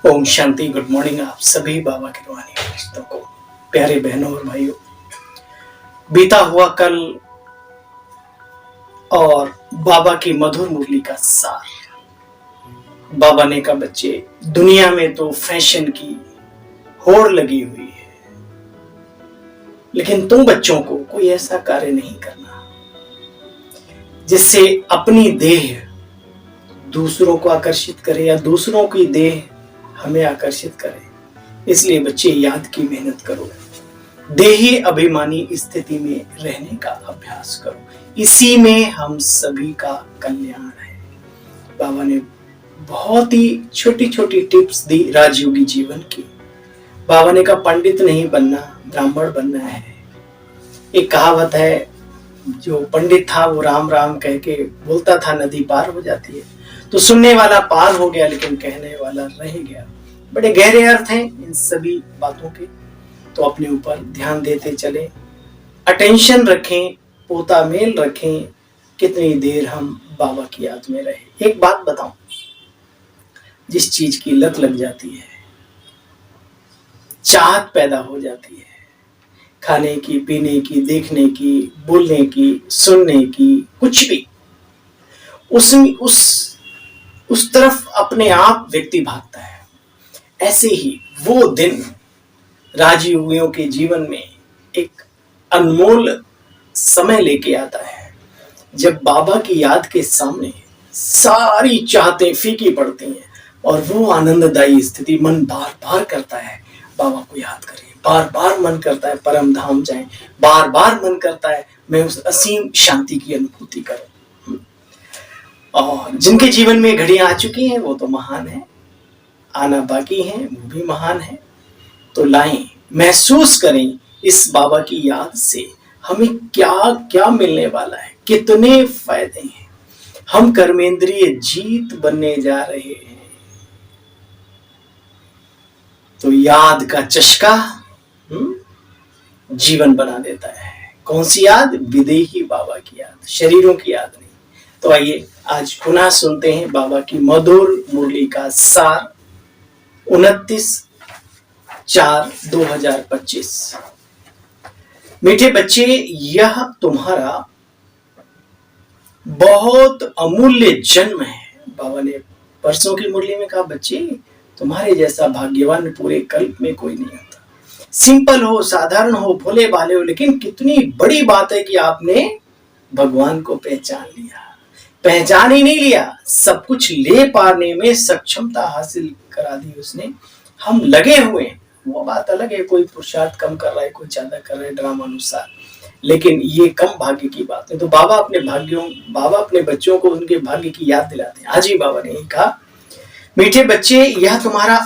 Om Shanti. Good morning आप सभी बाबा के रूहानी फरिश्तों को, प्यारे बहनों और भाइयों। बीता हुआ कल और बाबा की मधुर मुरली का सार। बाबा ने कहा बच्चे, दुनिया में तो फैशन की होड़ लगी हुई है, लेकिन तुम बच्चों को कोई ऐसा कार्य नहीं करना जिससे अपनी देह दूसरों को आकर्षित करे या दूसरों की देह हमें आकर्षित करे। इसलिए बच्चे याद की मेहनत करो, देही अभिमानी स्थिति में रहने का अभ्यास करो। इसी में हम सभी का कल्याण है। बाबा ने बहुत ही छोटी छोटी टिप्स दी राजयोगी जीवन की। बाबा ने कहा पंडित नहीं बनना, ब्राह्मण बनना है। एक कहावत है, जो पंडित था वो राम राम कह के बोलता था, नदी पार हो जाती है। तो सुनने वाला पार हो गया, लेकिन कहने वाला रह गया। बड़े गहरे अर्थ हैं इन सभी बातों के, तो अपने ऊपर ध्यान देते चले, अटेंशन रखें, पोता मेल रखें। कितनी देर हम बाबा की याद में रहे। एक बात बताऊं, जिस चीज की लत लग जाती है, चाहत पैदा हो जाती है, खाने की, पीने की, देखने की, बोलने की, सुनने की, कुछ भी, उस तरफ अपने आप व्यक्ति भागता है। ऐसे ही वो दिन राजयोगियों के जीवन में एक अनमोल समय लेके आता है, जब बाबा की याद के सामने सारी चाहतें फीकी पड़ती हैं और वो आनंददायी स्थिति मन बार बार करता है बाबा को याद करें। बार बार मन करता है परम धाम जाएं, बार बार मन करता है मैं उस असीम शांति की अनुभूति करूं। और जिनके जीवन में घड़ियां आ चुकी हैं वो तो महान है, आना बाकी है वो भी महान है। तो लाएं, महसूस करें इस बाबा की याद से हमें क्या क्या मिलने वाला है, कितने फायदे हैं। हम कर्मेंद्रिय जीत बनने जा रहे हैं। तो याद का चस्का जीवन बना देता है। कौन सी याद? विदेही बाबा की याद, शरीरों की याद नहीं। तो आइए आज पुनः सुनते हैं बाबा की मधुर मुरली का सार। 29/4/2025। मीठे बच्चे, यह तुम्हारा बहुत अमूल्य जन्म है। बाबा ने परसों की मुरली में कहा बच्चे, तुम्हारे जैसा भाग्यवान पूरे कल्प में कोई नहीं होता। सिंपल हो, साधारण हो, भोले भाले हो, लेकिन कितनी बड़ी बात है कि आपने भगवान को पहचान लिया। पहचान ही नहीं लिया, सब कुछ ले पाने में सक्षमता हासिल करा दी उसने। हम लगे हुए हैं, वो बात अलग है, कोई पुरुषार्थ कम कर रहा है, कोई ज्यादा कर रहा है ड्रामा अनुसार, लेकिन ये कम भाग्य की बात है। तो बाबा अपने बच्चों को उनके भाग्य की याद दिलाते हैं। आज ही बाबा ने कहा मीठे बच्चे, यह तुम्हारा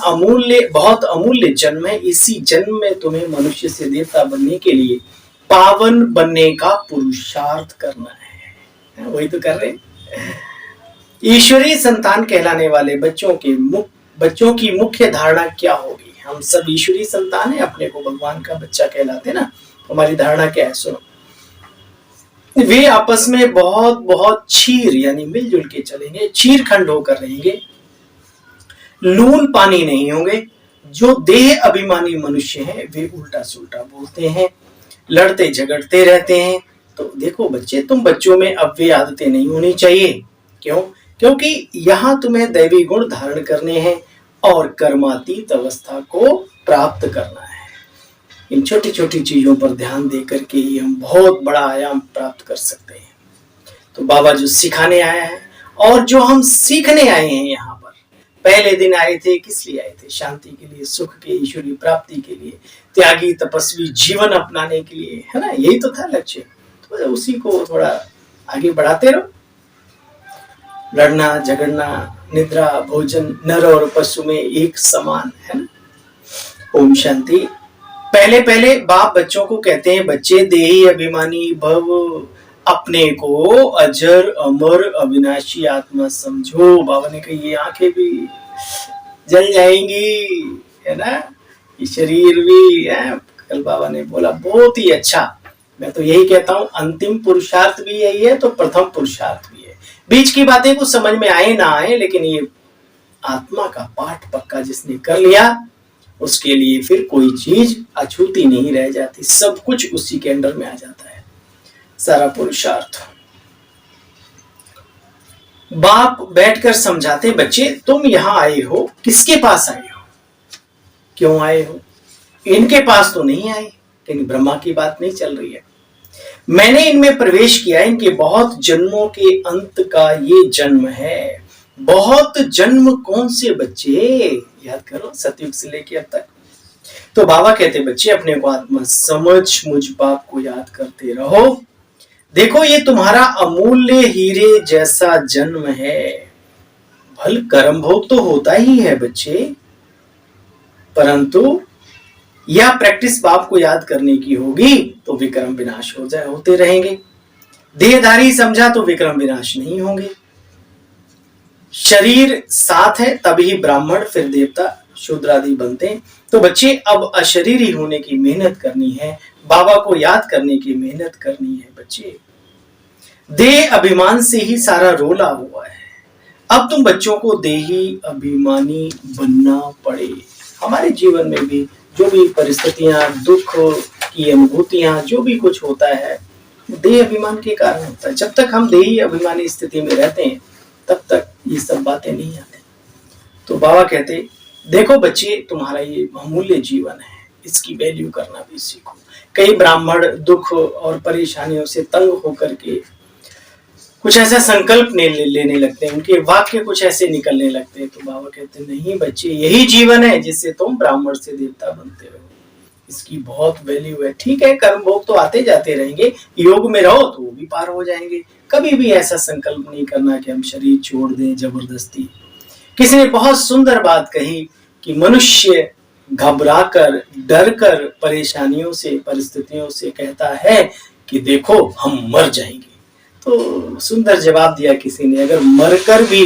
बहुत अमूल्य जन्म है। इसी जन्म में तुम्हें मनुष्य से देवता बनने के लिए पावन बनने का पुरुषार्थ करना है। वही तो कर रहे। ईश्वरीय संतान कहलाने वाले बच्चों की मुख्य धारणा क्या होगी? हम सब ईश्वरीय संतान है, अपने को भगवान का बच्चा कहलाते ना। हमारी धारणा क्या है सुनो। वे आपस में बहुत बहुत चीर यानी मिलजुल के चलेंगे, चीर खंड होकर रहेंगे, लून पानी नहीं होंगे। जो देह अभिमानी मनुष्य हैं वे उल्टा सुल्टा बोलते हैं, लड़ते झगड़ते रहते हैं। तो देखो बच्चे, तुम बच्चों में अब वे आदतें नहीं होनी चाहिए। क्यों? क्योंकि यहाँ तुम्हें दैवी गुण धारण करने हैं और कर्मातीत अवस्था को प्राप्त करना है। इन छोटी छोटी चीजों पर ध्यान दे करके ही हम बहुत बड़ा आयाम प्राप्त कर सकते हैं। तो बाबा जो सिखाने आया है और जो हम सीखने आए हैं यहाँ पर, पहले दिन आए थे किस लिए आए थे? शांति के लिए, सुख के, ईश्वरीय प्राप्ति के लिए, त्यागी तपस्वी जीवन अपनाने के लिए, है ना। यही तो था लक्ष्य। तो उसी को थोड़ा आगे बढ़ाते रहो। लड़ना झगड़ना, निद्रा भोजन नर और पशु में एक समान है ना। ओम शांति। पहले पहले बाप बच्चों को कहते हैं बच्चे, देही अभिमानी भव, अपने को अजर अमर अविनाशी आत्मा समझो। बाबा ने कहा ये आंखें भी जल जाएंगी, है ना, ये शरीर भी है। कल बाबा ने बोला बहुत ही अच्छा। मैं तो यही कहता हूँ, अंतिम पुरुषार्थ भी यही है तो प्रथम पुरुषार्थ भी है। बीच की बातें कुछ समझ में आए ना आए, लेकिन ये आत्मा का पाठ पक्का जिसने कर लिया, उसके लिए फिर कोई चीज अछूती नहीं रह जाती, सब कुछ उसी के अंडर में आ जाता है, सारा पुरुषार्थ। बाप बैठकर समझाते, बच्चे तुम यहां आए हो, किसके पास आए हो, क्यों आए हो? इनके पास तो नहीं आए, लेकिन ब्रह्मा की बात नहीं चल रही है। मैंने इनमें प्रवेश किया, इनके बहुत जन्मों के अंत का ये जन्म है। बहुत जन्म कौन से बच्चे, याद करो सतयुग से लेके अब तक। तो बाबा कहते, बच्चे अपने को आत्मा समझ मुझ बाप को याद करते रहो। देखो ये तुम्हारा अमूल्य हीरे जैसा जन्म है। भल कर्म भोग तो होता ही है बच्चे, परंतु यह प्रैक्टिस बाप को याद करने की होगी तो विक्रम विनाश होते रहेंगे। देहधारी समझा तो विक्रम विनाश नहीं होंगे। शरीर साथ है तभी ब्राह्मण फिर देवता शूद्र आदि बनते हैं। तो बच्चे अब अशरीरी होने की मेहनत करनी है, बाबा को याद करने की मेहनत करनी है बच्चे। देह अभिमान से ही सारा रोला हुआ है। अब तुम बच्चों को देही अभिमानी बनना पड़े। हमारे जीवन में भी जो भी परिस्थितियां, दुख की अनुभूतियां, जो भी कुछ होता है देह अभिमान के कारण होता है। जब तक हम देही अभिमानी स्थिति में रहते हैं तब तक ये सब बातें नहीं आती। तो बाबा कहते, देखो बच्चे तुम्हारा ये अमूल्य जीवन है, इसकी वैल्यू करना भी सीखो। कई ब्राह्मण दुख और परेशानियों से तंग होकर के कुछ ऐसा संकल्प लेने लगते हैं, उनके वाक्य कुछ ऐसे निकलने लगते हैं। तो बाबा कहते, नहीं बच्चे, यही जीवन है जिससे तुम ब्राह्मण से देवता बनते हो, इसकी बहुत वैल्यू है। ठीक है, कर्म भोग तो आते जाते रहेंगे, योग में रहो तो वो भी पार हो जाएंगे। कभी भी ऐसा संकल्प नहीं करना कि हम शरीर छोड़ दें जबरदस्ती। किसी ने बहुत सुंदर बात कही कि मनुष्य घबराकर, डरकर परेशानियों से, परिस्थितियों से कहता है कि देखो हम मर जाएंगे। तो सुंदर जवाब दिया किसी ने, अगर मरकर भी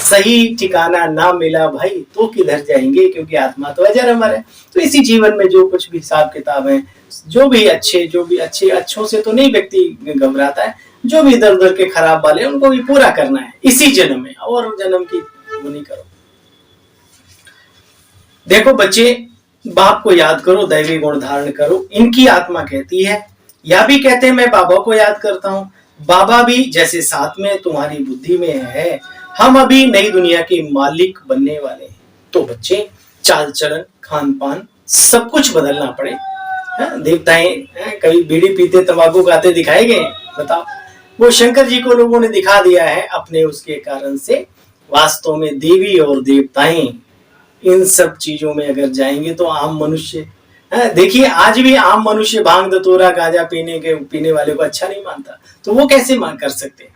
सही ठिकाना ना मिला भाई तो किधर जाएंगे, क्योंकि आत्मा तो अजर अमर है। तो इसी जीवन में जो कुछ भी हिसाब किताब है, जो भी अच्छे अच्छों से तो नहीं व्यक्ति घबराता है, जो भी इधर उधर के खराब वाले उनको भी पूरा करना है इसी जन्म में, और जन्म की वो नहीं करो। देखो बच्चे, बाप को याद करो, दैवी गुण धारण करो, इनकी आत्मा कहती है। या भी कहते हैं मैं बाबा को याद करता हूँ, बाबा भी जैसे साथ में तुम्हारी बुद्धि में है। हम अभी नई दुनिया के मालिक बनने वाले हैं। तो बच्चे चाल चलन, खान पान सब कुछ बदलना पड़े। देवताएं कभी बीड़ी पीते, तंबाकू खाते दिखाए गए? बताओ। वो शंकर जी को लोगों ने दिखा दिया है अपने उसके कारण से। वास्तव में देवी और देवताएं इन सब चीजों में अगर जाएंगे तो आम मनुष्य, देखिए आज भी आम मनुष्य भांग धतूरा गांजा पीने वाले को अच्छा नहीं मानता, तो वो कैसे कर सकते?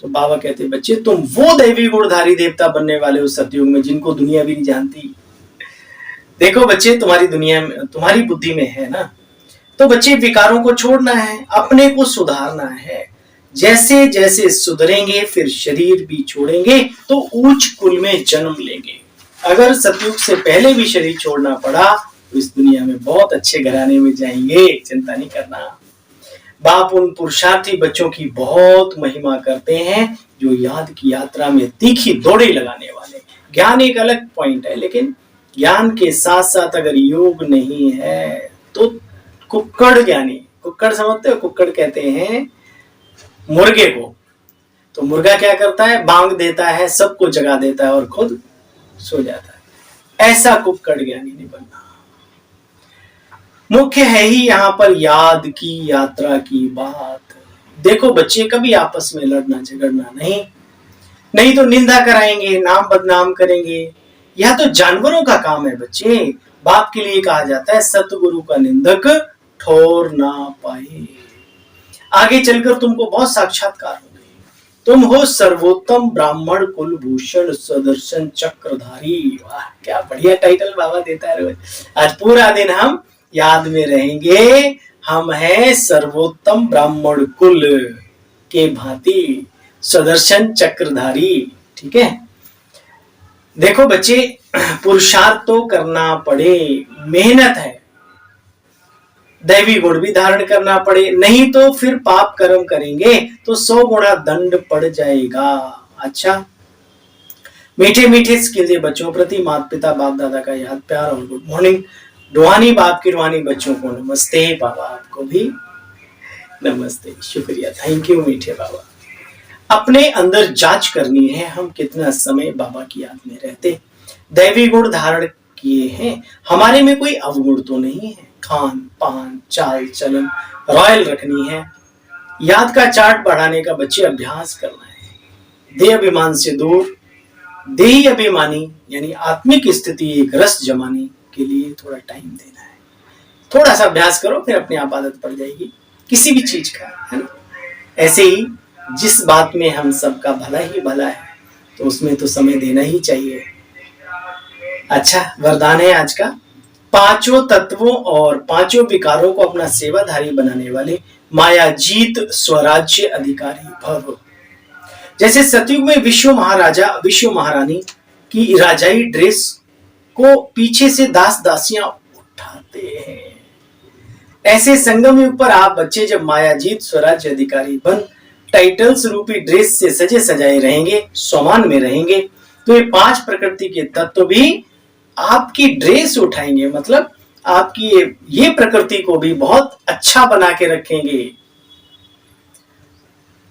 तो बाबा कहते, बच्चे तुम वो दैवी गुणधारी देवता बनने वाले हो सतयुग में, जिनको दुनिया भी नहीं जानती। देखो बच्चे, तुम्हारी दुनिया में, तुम्हारी बुद्धि में है ना, तो बच्चे विकारों को छोड़ना है, अपने को सुधारना है। जैसे जैसे सुधरेंगे फिर शरीर भी छोड़ेंगे तो उच्च कुल में जन्म लेंगे। अगर सतयुग से पहले भी शरीर छोड़ना पड़ा तो इस दुनिया में बहुत अच्छे घराने में जाएंगे, चिंता नहीं करना। बाप उन पुरुषार्थी बच्चों की बहुत महिमा करते हैं जो याद की यात्रा में तीखी दौड़े लगाने वाले। ज्ञान एक अलग पॉइंट है, लेकिन ज्ञान के साथ साथ अगर योग नहीं है तो कुक्कड़ ज्ञानी, कुक्कड़ समझते हो? कुक्कड़ कहते हैं मुर्गे को। तो मुर्गा क्या करता है? बांग देता है, सबको जगा देता है और खुद सो जाता है। ऐसा कुक्कड़ ज्ञानी नहीं बनना। मुख्य है ही यहाँ पर याद की यात्रा की बात। देखो बच्चे, कभी आपस में लड़ना झगड़ना नहीं तो निंदा कराएंगे, नाम बदनाम करेंगे। यह तो जानवरों का काम है बच्चे। बाप के लिए कहा जाता है सतगुरु का निंदक ठोर ना पाए। आगे चलकर तुमको बहुत साक्षात्कार होंगे। तुम हो सर्वोत्तम ब्राह्मण कुलभूषण सदर्शन चक्रधारी। वाह, क्या बढ़िया टाइटल बाबा देता है रोज। आज पूरा दिन हम याद में रहेंगे, हम हैं सर्वोत्तम ब्राह्मण कुल के भांति सदर्शन चक्रधारी। ठीक है। देखो बच्चे, पुरुषार्थ तो करना पड़े, मेहनत है, दैवी गुण भी धारण करना पड़े, नहीं तो फिर पाप कर्म करेंगे तो 100 गुना दंड पड़ जाएगा। अच्छा, मीठे मीठे स्किल्स बच्चों प्रति माता पिता बाप दादा का याद प्यार और गुड मॉर्निंग। रूहानी बाप की रूहानी बच्चों को नमस्ते। बाबा आपको भी नमस्ते, शुक्रिया, थैंक यू मीठे बाबा। अपने अंदर जांच करनी है, हम कितना समय बाबा की याद में रहते, दैवी गुण धारण किए हैं, हमारे में कोई अवगुण तो नहीं है। खान पान चाल चलन रॉयल रखनी है। याद का चार्ट बढ़ाने का बच्चे अभ्यास करना है। देह अभिमान से दूर, देही अभिमानी यानी आत्मिक स्थिति एक रस जमाने के लिए थोड़ा टाइम देना है। थोड़ा सा अभ्यास करो, फिर अपने आप आदत पड़ जाएगी किसी भी चीज का, है ना। ऐसे ही जिस बात में हम सबका भला ही भला है, तो उसमें तो समय देना ही चाहिए। अच्छा वरदान है आज का, पांचों तत्वों और पांचों विकारों को अपना सेवाधारी बनाने वाले मायाजीत स्वराज्य अधिकारी भव। जैसे सतयुग में विश्व महाराजा विश्व महारानी की राजाई ड्रेस को पीछे से दास दासियां उठाते हैं, ऐसे संगम युग पर आप बच्चे जब मायाजीत स्वराज्य अधिकारी बन टाइटल्स रूपी ड्रेस से सजे सजाए रहेंगे, सम्मान में रहेंगे, तो ये पांच प्रकृति के तत्व भी आपकी ड्रेस उठाएंगे, मतलब आपकी ये प्रकृति को भी बहुत अच्छा बना के रखेंगे।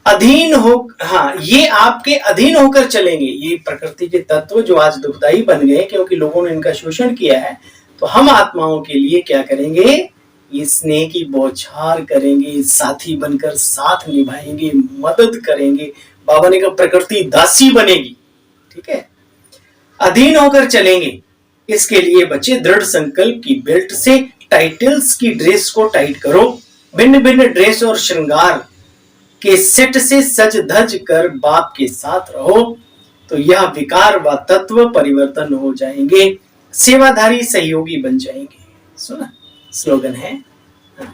अधीन हो, हाँ, ये आपके अधीन होकर चलेंगे। ये प्रकृति के तत्व जो आज दुखदाई बन गए क्योंकि लोगों ने इनका शोषण किया है, तो हम आत्माओं के लिए क्या करेंगे, ये स्नेह की बौछार करेंगे, साथी बनकर साथ निभाएंगे, मदद करेंगे। बाबा ने कहा प्रकृति दासी बनेगी, ठीक है, अधीन होकर चलेंगे। इसके लिए बच्चे दृढ़ संकल्प की बेल्ट से टाइटल्स की ड्रेस को टाइट करो, भिन्न भिन्न ड्रेस और श्रृंगार के सेट से सज धज कर बाप के साथ रहो, तो यह विकार व तत्व परिवर्तन हो जाएंगे, सेवाधारी सहयोगी बन जाएंगे। सुना स्लोगन है,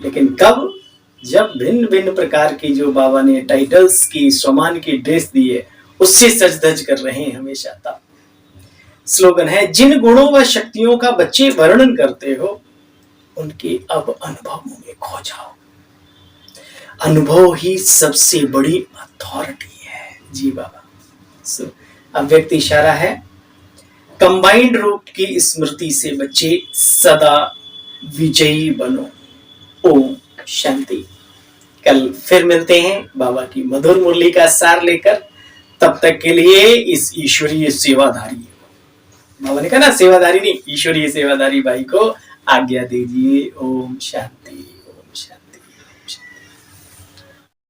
लेकिन कब, जब भिन्न भिन्न प्रकार की जो बाबा ने टाइटल्स की सम्मान की ड्रेस दी है उससे सज धज कर रहे हैं हमेशा, तब। स्लोगन है, जिन गुणों व शक्तियों का बच्चे वर्णन करते हो उनके अब अनुभवों में खो जाओ। अनुभव ही सबसे बड़ी अथॉरिटी है। जी बाबा। अव्यक्त इशारा है, कंबाइंड रूप की स्मृति से बच्चे सदा विजयी बनो। ओम शांति। कल फिर मिलते हैं बाबा की मधुर मुरली का सार लेकर। तब तक के लिए इस ईश्वरीय सेवाधारी, बाबा ने कहा ना सेवाधारी नहीं, ईश्वरीय सेवाधारी भाई को आज्ञा दीजिए। ओम शांति।